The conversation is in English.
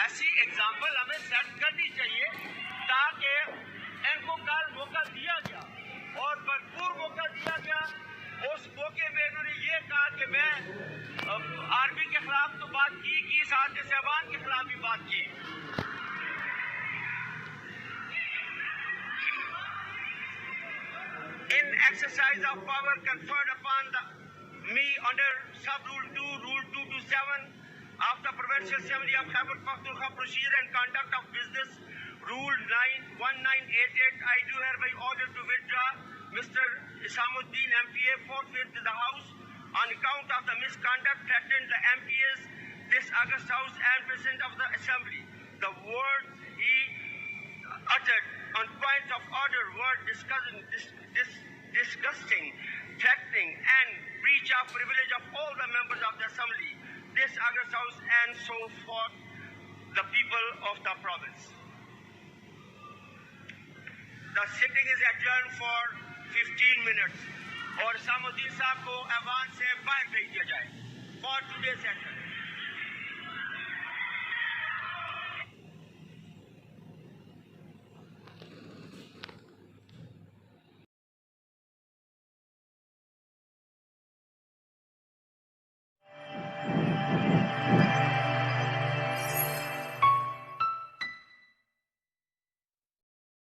ऐसी एग्जाम्पल हमें सेट करनी चाहिए ताकि इनको कल मौका दिया गया और भरपूर मौका दिया गया। उस मौके में इन्होंने ये कहा कि मैं आर्मी के खिलाफ तो बात की साथ साहबान के खिलाफ भी बात की। In exercise of power conferred upon me under sub-rule 2, rule 227 of the Provincial Assembly of Khyber Pakhtunkhwa Procedure and Conduct of Business, rule 1988, I do hereby order to withdraw Mr. Isamuddin MPA forthwith to the House on account of the misconduct threatened the MPAs this August House and President of the Assembly. The words he uttered on points of order were disgusting, threatening and breach of privilege of all the members of the Assembly, this August House and so forth, the people of the province. The sitting is adjourned for 15 minutes और सामुद्दीन साहब को ऐवान से बाहर भेज दिया जाए for today's session.